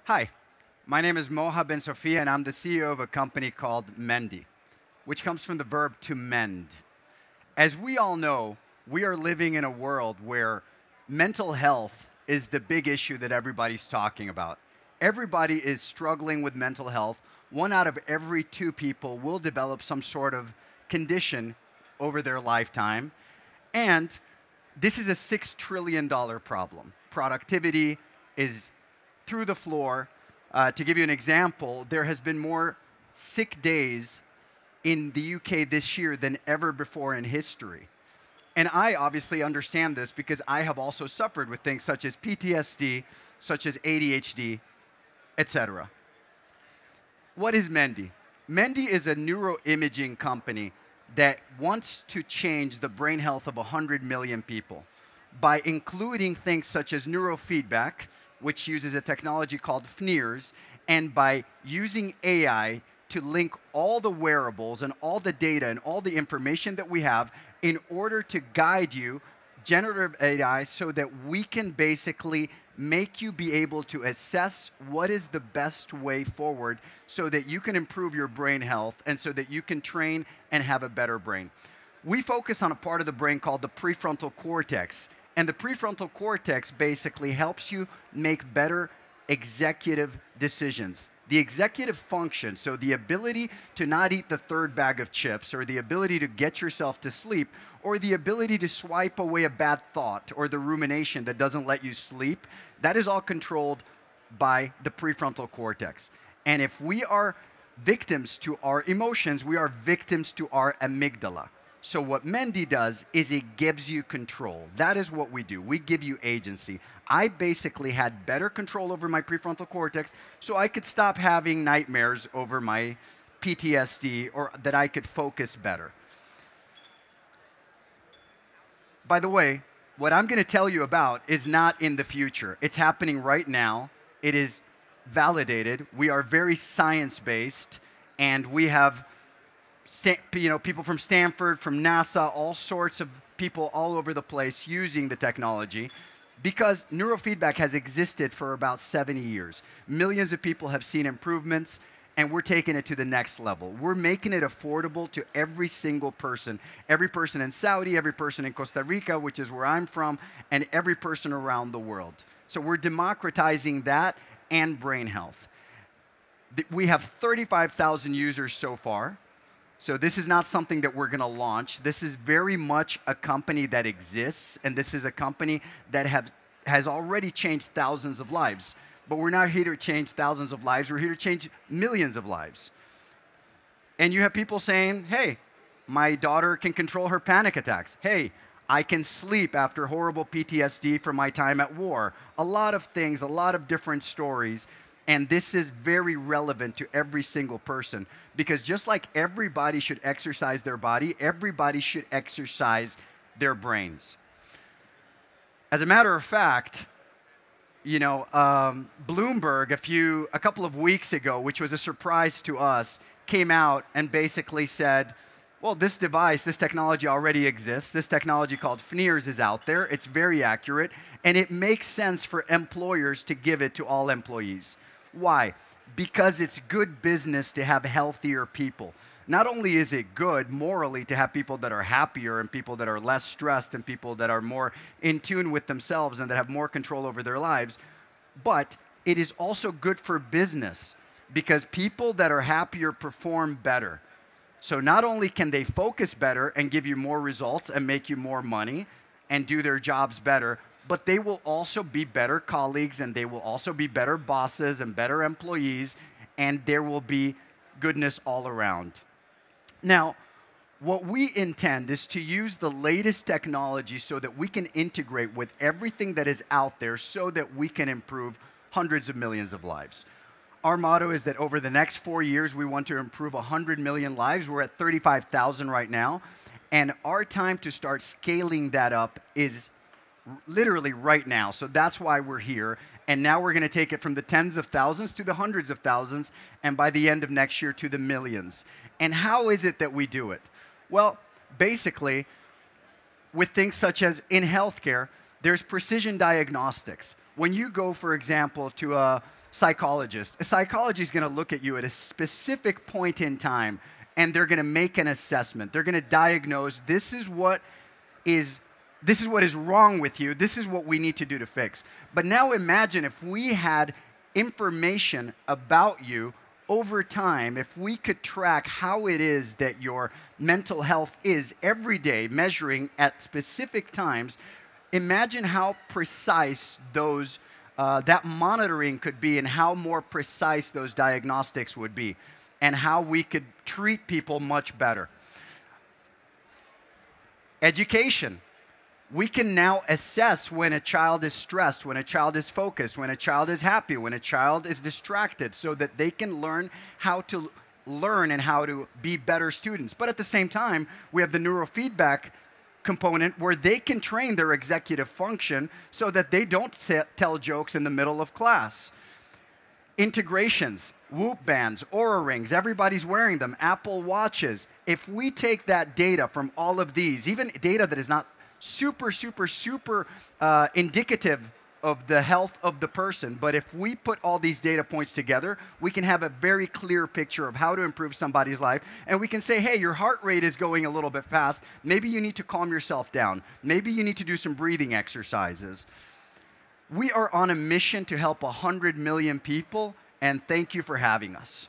Hi, my name is Moha Bensofia, and I'm the CEO of a company called Mendi, which comes from the verb to mend. As we all know, we are living in a world where mental health is the big issue that everybody's talking about. Everybody is struggling with mental health. 1 out of every 2 people will develop some sort of condition over their lifetime. And this is a $6 trillion problem. Productivity is through the floor. To give you an example, there has been more sick days in the UK this year than ever before in history. And I obviously understand this because I have also suffered with things such as PTSD, such as ADHD, etc. What is Mendi? Mendi is a neuroimaging company that wants to change the brain health of 100 million people by including things such as neurofeedback, which uses a technology called FNIRS, and by using AI to link all the wearables and all the data and all the information that we have in order to guide you, generative AI, so that we can basically make you be able to assess what is the best way forward so that you can improve your brain health and so that you can train and have a better brain. We focus on a part of the brain called the prefrontal cortex. And the prefrontal cortex basically helps you make better executive decisions. The executive function, so the ability to not eat the 3rd bag of chips, or the ability to get yourself to sleep, or the ability to swipe away a bad thought, or the rumination that doesn't let you sleep, that is all controlled by the prefrontal cortex. And if we are victims to our emotions, we are victims to our amygdala. So what Mendi does is it gives you control. That is what we do. We give you agency. I basically had better control over my prefrontal cortex so I could stop having nightmares over my PTSD, or that I could focus better. By the way, what I'm going to tell you about is not in the future. It's happening right now. It is validated. We are very science-based, and we have people from Stanford, from NASA, all sorts of people all over the place using the technology, because neurofeedback has existed for about 70 years. Millions of people have seen improvements, and we're taking it to the next level. We're making it affordable to every single person in Saudi, every person in Costa Rica, which is where I'm from, and every person around the world. So we're democratizing that and brain health. We have 35,000 users so far. So this is not something that we're going to launch. This is very much a company that exists, and this is a company that has already changed thousands of lives. But we're not here to change thousands of lives. We're here to change millions of lives. And you have people saying, hey, my daughter can control her panic attacks. Hey, I can sleep after horrible PTSD from my time at war. A lot of things, a lot of different stories. And this is very relevant to every single person, because just like everybody should exercise their body, everybody should exercise their brains. As a matter of fact, Bloomberg a couple of weeks ago, which was a surprise to us, came out and basically said, well, this technology already exists. This technology called FNIRS is out there. It's very accurate, and it makes sense for employers to give it to all employees. Why? Because it's good business to have healthier people. Not only is it good morally to have people that are happier and people that are less stressed and people that are more in tune with themselves and that have more control over their lives, but it is also good for business because people that are happier perform better. So not only can they focus better and give you more results and make you more money and do their jobs better, but they will also be better colleagues, and they will also be better bosses and better employees, and there will be goodness all around. Now, what we intend is to use the latest technology so that we can integrate with everything that is out there so that we can improve hundreds of millions of lives. Our motto is that over the next 4 years, we want to improve 100 million lives. We're at 35,000 right now, and our time to start scaling that up is literally right now. So that's why we're here. And now we're going to take it from the tens of thousands to the hundreds of thousands, and by the end of next year to the millions. And how is it that we do it? Well, basically, with things such as in healthcare, there's precision diagnostics. When you go, for example, to a psychologist. A psychologist is going to look at you at a specific point in time, and they're going to make an assessment. They're going to diagnose, this is what is wrong with you. This is what we need to do to fix. But now imagine if we had information about you over time, if we could track how it is that your mental health is every day, measuring at specific times. Imagine how precise that monitoring could be, and how more precise those diagnostics would be, and how we could treat people much better. Education. We can now assess when a child is stressed, when a child is focused, when a child is happy, when a child is distracted, so that they can learn how to learn and how to be better students. But at the same time, we have the neurofeedback component where they can train their executive function so that they don't tell jokes in the middle of class. Integrations, Whoop bands, Oura rings, everybody's wearing them, Apple Watches. If we take that data from all of these, even data that is not super indicative of the health of the person, but if we put all these data points together, we can have a very clear picture of how to improve somebody's life, and we can say, hey, your heart rate is going a little bit fast. Maybe you need to calm yourself down. Maybe you need to do some breathing exercises. We are on a mission to help 100 million people, and thank you for having us.